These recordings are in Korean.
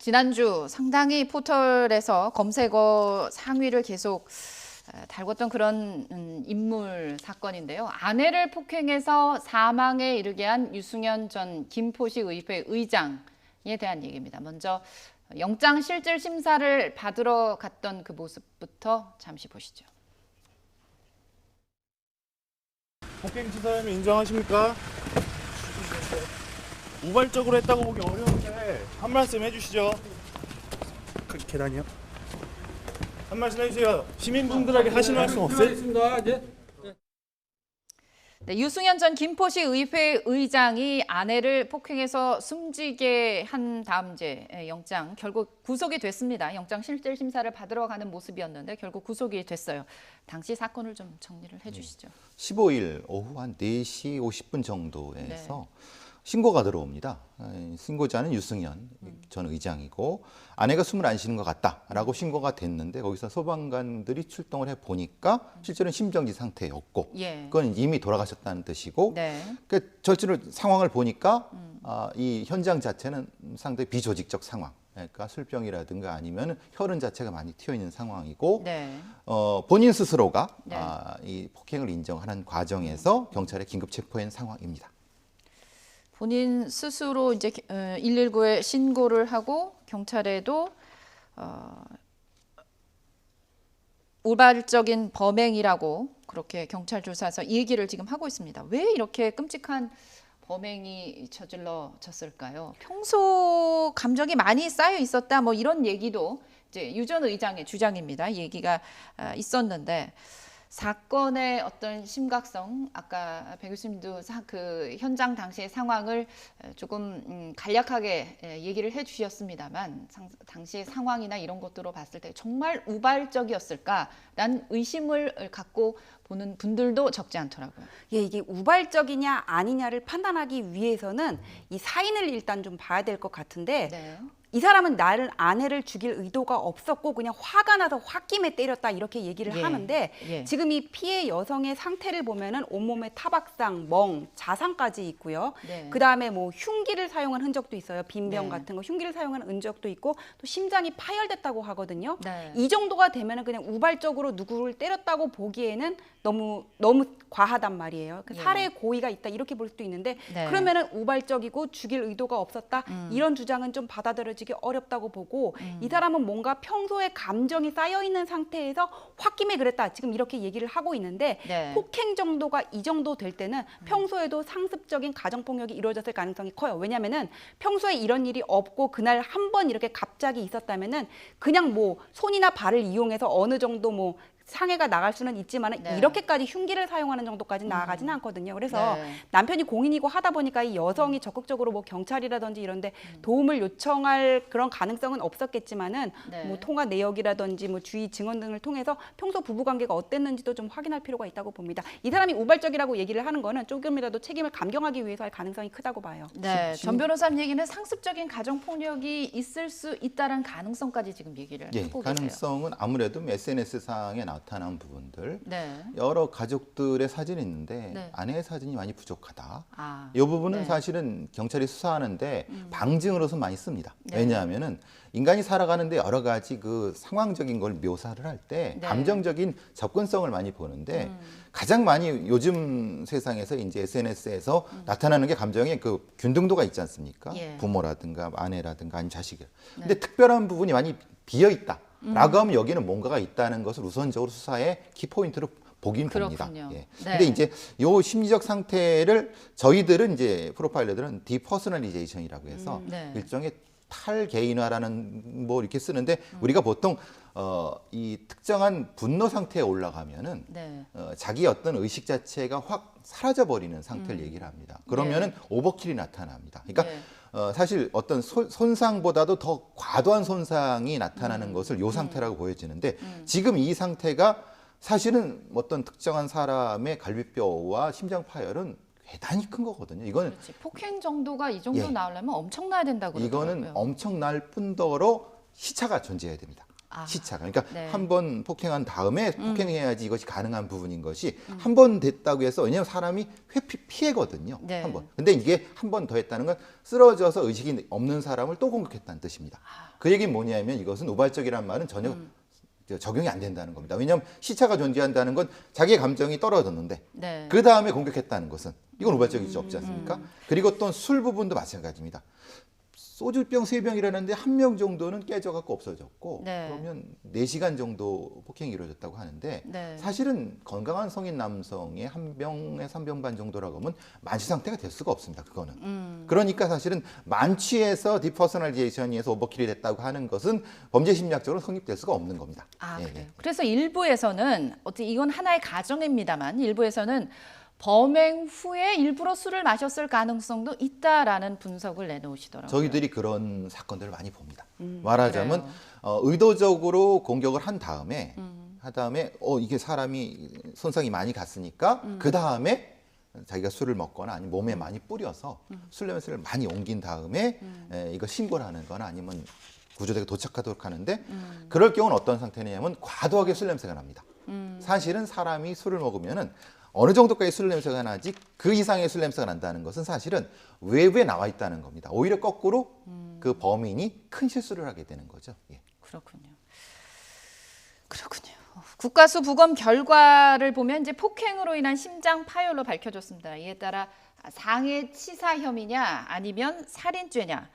지난주 상당히 포털에서 검색어 상위를 계속 달궜던 그런 인물 사건인데요. 아내를 폭행해서 사망에 이르게 한 유승현 전 김포시 의회 의장에 대한 얘기입니다. 먼저 영장 실질 심사를 받으러 갔던 그 모습부터 잠시 보시죠. 폭행치사혐 인정하십니까? 우발적으로 했다고 보기 어려운데 한 말씀 해주시죠. 그 계단이요? 한 말씀 해주세요. 시민분들에게 하실 말씀 없어요? 네, 유승현 전 김포시 의회 의장이 아내를 폭행해서 숨지게 한 다음 이제 영장 결국 구속이 됐습니다. 영장 실질 심사를 받으러 가는 모습이었는데 결국 구속이 됐어요. 당시 사건을 좀 정리를 해주시죠. 15일 오후 한 4시 50분 정도에서 신고가 들어옵니다. 신고자는 유승현 전 의장이고 아내가 숨을 안 쉬는 것 같다라고 신고가 됐는데 거기서 소방관들이 출동을 해보니까 실제로는 심정지 상태였고 그건 이미 돌아가셨다는 뜻이고 그 절대로 상황을 보니까 이 현장 자체는 상당히 비조직적 상황. 그러니까 술병이라든가 아니면 혈흔 자체가 많이 튀어 있는 상황이고 본인 스스로가 이 폭행을 인정하는 과정에서 경찰에 긴급 체포한 상황입니다. 본인 스스로 이제 119에 신고를 하고 경찰에도 우발적인 범행이라고 그렇게 경찰 조사에서 이 얘기를 지금 하고 있습니다. 왜 이렇게 끔찍한 범행이 저질러졌을까요? 평소 감정이 많이 쌓여 있었다 뭐 이런 얘기도 이제 유 전 의장의 주장입니다. 얘기가 있었는데 사건의 어떤 심각성, 아까 배 교수님도 그 현장 당시의 상황을 조금 간략하게 얘기를 해주셨습니다만 당시의 상황이나 이런 것들로 봤을 때 정말 우발적이었을까라는 의심을 갖고 보는 분들도 적지 않더라고요. 예, 이게 우발적이냐 아니냐를 판단하기 위해서는 이 사인을 일단 좀 봐야 될 것 같은데 이 사람은 나를 아내를 죽일 의도가 없었고 그냥 화가 나서 홧김에 때렸다 이렇게 얘기를 하는데 지금 이 피해 여성의 상태를 보면은 온몸에 타박상, 멍, 자상까지 있고요. 그다음에 뭐 흉기를 사용한 흔적도 있어요. 빈병 같은 거 흉기를 사용한 흔적도 있고 또 심장이 파열됐다고 하거든요. 이 정도가 되면은 그냥 우발적으로 누구를 때렸다고 보기에는 너무 과하단 말이에요. 살해 고의가 있다 이렇게 볼 수도 있는데 그러면은 우발적이고 죽일 의도가 없었다 이런 주장은 좀 받아들여지기 어렵다고 보고 이 사람은 뭔가 평소에 감정이 쌓여 있는 상태에서 홧김에 그랬다 지금 이렇게 얘기를 하고 있는데 폭행 정도가 이 정도 될 때는 평소에도 상습적인 가정폭력이 이루어졌을 가능성이 커요. 왜냐면은 평소에 이런 일이 없고 그날 한 번 이렇게 갑자기 있었다면은 그냥 뭐 손이나 발을 이용해서 어느 정도 뭐 상해가 나갈 수는 있지만 이렇게까지 흉기를 사용하는 정도까지 나아가지는 않거든요. 그래서 남편이 공인이고 하다 보니까 이 여성이 적극적으로 뭐 경찰이라든지 이런데 도움을 요청할 그런 가능성은 없었겠지만은 뭐 통화 내역이라든지 뭐 주위 증언 등을 통해서 평소 부부 관계가 어땠는지도 좀 확인할 필요가 있다고 봅니다. 이 사람이 우발적이라고 얘기를 하는 거는 조금이라도 책임을 감경하기 위해서 할 가능성이 크다고 봐요. 네, 전 변호사님 얘기는 상습적인 가정 폭력이 있을 수 있다는 가능성까지 지금 얘기를 하고 계세요. 가능성은 아무래도 SNS상에 나타난 부분들 여러 가족들의 사진이 있는데 아내의 사진이 많이 부족하다. 이 부분은 사실은 경찰이 수사하는데 방증으로서 많이 씁니다. 왜냐하면은 인간이 살아가는데 여러 가지 그 상황적인 걸 묘사를 할 때 감정적인 접근성을 많이 보는데 가장 많이 요즘 세상에서 이제 SNS에서 나타나는 게 감정의 그 균등도가 있지 않습니까? 부모라든가 아내라든가 아니면 자식이. 근데 특별한 부분이 많이 비어 있다. 라고 하면 여기는 뭔가가 있다는 것을 우선적으로 수사의 키포인트로 보긴 봅니다. 근데 이제 요 심리적 상태를 저희들은 이제 프로파일러들은 디퍼스널리제이션이라고 해서 일종의 탈개인화라는 뭐 이렇게 쓰는데 우리가 보통 이 특정한 분노 상태에 올라가면은 자기 어떤 의식 자체가 확 사라져 버리는 상태를 얘기를 합니다. 그러면은 오버킬이 나타납니다. 그러니까 사실 어떤 손상보다도 더 과도한 손상이 나타나는 것을 요 상태라고 보여지는데 지금 이 상태가 사실은 어떤 특정한 사람의 갈비뼈와 심장 파열은 대단히 큰 거거든요. 이거는 폭행 정도가 이 정도 나오려면 엄청나야 된다고 그러더라고요. 이거는 엄청날 뿐더러 시차가 존재해야 됩니다. 시차가. 그러니까 네. 한 번 폭행한 다음에 폭행해야지 이것이 가능한 부분인 것이 한 번 됐다고 해서 왜냐하면 사람이 회피 피해거든요. 네. 한 번. 근데 이게 한 번 더 했다는 건 쓰러져서 의식이 없는 사람을 또 공격했다는 뜻입니다. 그 얘기는 뭐냐면 이것은 우발적이라는 말은 전혀 적용이 안 된다는 겁니다. 왜냐하면 시차가 존재한다는 건 자기의 감정이 떨어졌는데 네. 그 다음에 공격했다는 것은 이건 우발적이지 없지 않습니까? 그리고 또 술 부분도 마찬가지입니다. 소주병 3병이라는데 1명 정도는 깨져갖고 없어졌고 네. 그러면 4시간 정도 폭행이 이루어졌다고 하는데 네. 사실은 건강한 성인 남성의 1병에 3병 반 정도라고 하면 만취 상태가 될 수가 없습니다. 그거는. 그러니까 사실은 만취해서 디퍼스널리제이션에서 오버킬이 됐다고 하는 것은 범죄 심리학적으로 성립될 수가 없는 겁니다. 예, 그래요. 예. 그래서 일부에서는 어떻게 이건 하나의 가정입니다만 일부에서는 범행 후에 일부러 술을 마셨을 가능성도 있다라는 분석을 내놓으시더라고요. 저희들이 그런 사건들을 많이 봅니다. 말하자면 의도적으로 공격을 한 다음에 이게 사람이 손상이 많이 갔으니까 그 다음에 자기가 술을 먹거나 아니면 몸에 많이 뿌려서 술 냄새를 많이 옮긴 다음에 이거 신고를 하는 거나 아니면 구조대가 도착하도록 하는데 그럴 경우는 어떤 상태냐면 과도하게 술 냄새가 납니다. 사실은 사람이 술을 먹으면은 어느 정도까지 술 냄새가 나지 그 이상의 술 냄새가 난다는 것은 사실은 외부에 나와 있다는 겁니다. 오히려 거꾸로 그 범인이 큰 실수를 하게 되는 거죠. 예. 그렇군요. 국가수 부검 결과를 보면 이제 폭행으로 인한 심장 파열로 밝혀졌습니다. 이에 따라 상해 치사 혐의냐 아니면 살인죄냐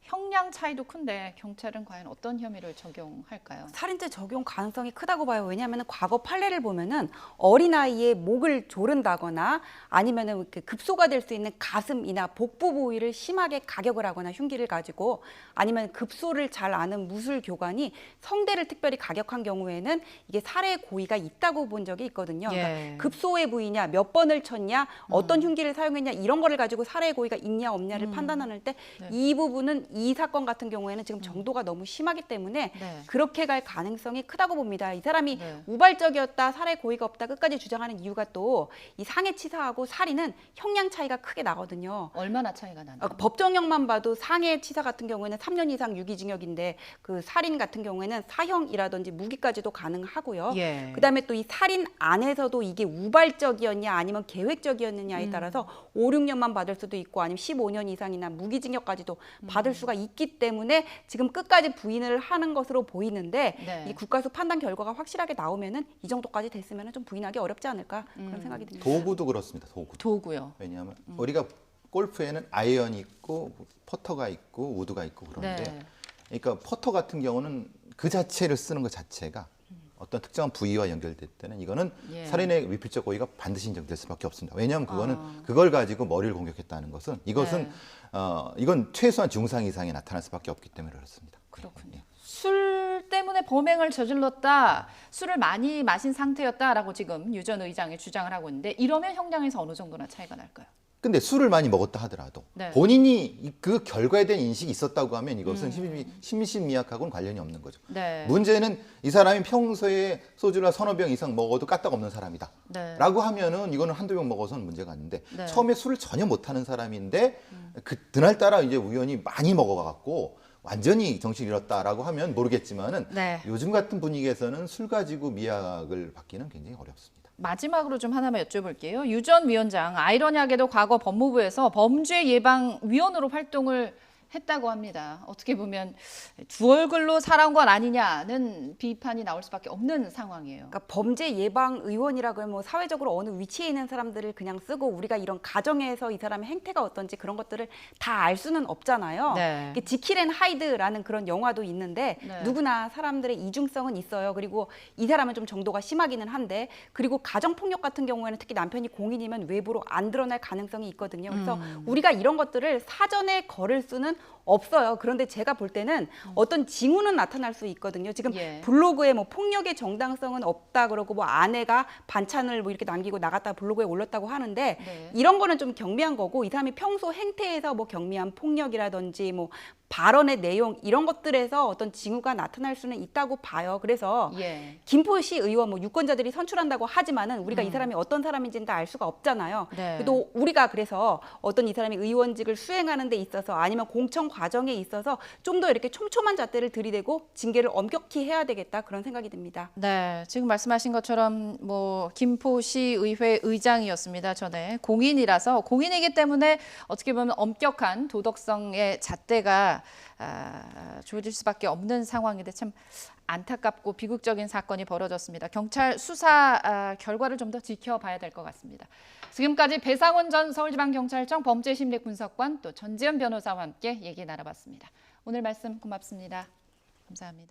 형량 차이도 큰데 경찰은 과연 어떤 혐의를 적용할까요? 살인죄 적용 가능성이 크다고 봐요. 왜냐하면 과거 판례를 보면은 어린아이의 목을 조른다거나 아니면은 이렇게 급소가 될 수 있는 가슴이나 복부 부위를 심하게 가격을 하거나 흉기를 가지고 아니면 급소를 잘 아는 무술 교관이 성대를 특별히 가격한 경우에는 이게 살해 고의가 있다고 본 적이 있거든요. 예. 그러니까 급소의 부위냐, 몇 번을 쳤냐, 어떤 흉기를 사용했냐 이런 거를 가지고 살해 고의가 있냐 없냐를 판단할 때 이 부분은 이 사건 같은 경우에는 지금 정도가 너무 심하기 때문에 네. 그렇게 갈 가능성이 크다고 봅니다. 이 사람이 네. 우발적이었다, 살해 고의가 없다 끝까지 주장하는 이유가 또 이 상해치사하고 살인은 형량 차이가 크게 나거든요. 얼마나 차이가 나나요? 법정형만 봐도 상해치사 같은 경우에는 3년 이상 유기징역인데 그 살인 같은 경우에는 사형이라든지 무기까지도 가능하고요. 예. 그다음에 또 이 살인 안에서도 이게 우발적이었냐 아니면 계획적이었느냐에 따라서 5, 6년만 받을 수도 있고 아니면 15년 이상이나 무기징역까지도 받을 수가 있기 때문에 지금 끝까지 부인을 하는 것으로 보이는데 네. 이 국가수 판단 결과가 확실하게 나오면은 이 정도까지 됐으면은 좀 부인하기 어렵지 않을까 그런 생각이 듭니다. 도구도 그렇습니다. 도구요. 왜냐하면 우리가 골프에는 아이언이 있고 퍼터가 있고 우드가 있고 그런데 네. 그러니까 퍼터 같은 경우는 그 자체를 쓰는 것 자체가 어떤 특정한 부위와 연결될 때는 이거는 예. 살인의 위필적 고의가 반드시 인정될 수밖에 없습니다. 왜냐하면 그거는 그걸 가지고 머리를 공격했다는 것은 이것은 네. 이건 최소한 중상 이상이 나타날 수밖에 없기 때문에 그렇습니다. 그렇군요. 예. 술 때문에 범행을 저질렀다, 술을 많이 마신 상태였다라고 지금 유 전 의장이 주장을 하고 있는데 이러면 형량에서 어느 정도나 차이가 날까요? 근데 술을 많이 먹었다 하더라도 네. 본인이 그 결과에 대한 인식이 있었다고 하면 이것은 심신미약하고는 관련이 없는 거죠. 네. 문제는 이 사람이 평소에 소주를 서너 병 이상 먹어도 까딱 없는 사람이다. 네. 라고 하면은 이거는 한두 병 먹어서는 문제가 아닌데 네. 처음에 술을 전혀 못하는 사람인데 그날따라 이제 우연히 많이 먹어갖고 완전히 정신을 잃었다라고 하면 모르겠지만은 네. 요즘 같은 분위기에서는 술 가지고 미약을 받기는 굉장히 어렵습니다. 마지막으로 좀 하나만 여쭤볼게요. 유 전 위원장, 아이러니하게도 과거 법무부에서 범죄예방위원으로 활동을 했다고 합니다. 어떻게 보면 두 얼굴로 살아온 건 아니냐는 비판이 나올 수밖에 없는 상황이에요. 그러니까 범죄 예방 의원이라 그러면 뭐 사회적으로 어느 위치에 있는 사람들을 그냥 쓰고 우리가 이런 가정에서 이 사람의 행태가 어떤지 그런 것들을 다 알 수는 없잖아요. 네. 지킬 앤 하이드라는 그런 영화도 있는데 네. 누구나 사람들의 이중성은 있어요. 그리고 이 사람은 좀 정도가 심하기는 한데 그리고 가정 폭력 같은 경우에는 특히 남편이 공인이면 외부로 안 드러날 가능성이 있거든요. 그래서 우리가 이런 것들을 사전에 걸을 수는 없어요. 그런데 제가 볼 때는 어떤 징후는 나타날 수 있거든요. 지금 예. 블로그에 뭐 폭력의 정당성은 없다 그러고 뭐 아내가 반찬을 뭐 이렇게 남기고 나갔다 블로그에 올렸다고 하는데 네. 이런 거는 좀 경미한 거고 이 사람이 평소 행태에서 뭐 경미한 폭력이라든지 뭐 발언의 내용 이런 것들에서 어떤 징후가 나타날 수는 있다고 봐요. 그래서 김포시 의원 뭐 유권자들이 선출한다고 하지만은 우리가 이 사람이 어떤 사람인지는 다 알 수가 없잖아요. 또 우리가 그래서 어떤 이 사람이 의원직을 수행하는 데 있어서 아니면 공천 과정에 있어서 좀 더 이렇게 촘촘한 잣대를 들이대고 징계를 엄격히 해야 되겠다 그런 생각이 듭니다. 네, 지금 말씀하신 것처럼 뭐 김포시 의회 의장이었습니다. 전에 공인이라서 공인이기 때문에 어떻게 보면 엄격한 도덕성의 잣대가 주어질 수밖에 없는 상황인데 참 안타깝고 비극적인 사건이 벌어졌습니다. 경찰 수사 결과를 좀 더 지켜봐야 될 것 같습니다. 지금까지 배상훈 전 서울지방경찰청 범죄심리분석관 또 전지현 변호사와 함께 얘기 나눠봤습니다. 오늘 말씀 고맙습니다. 감사합니다.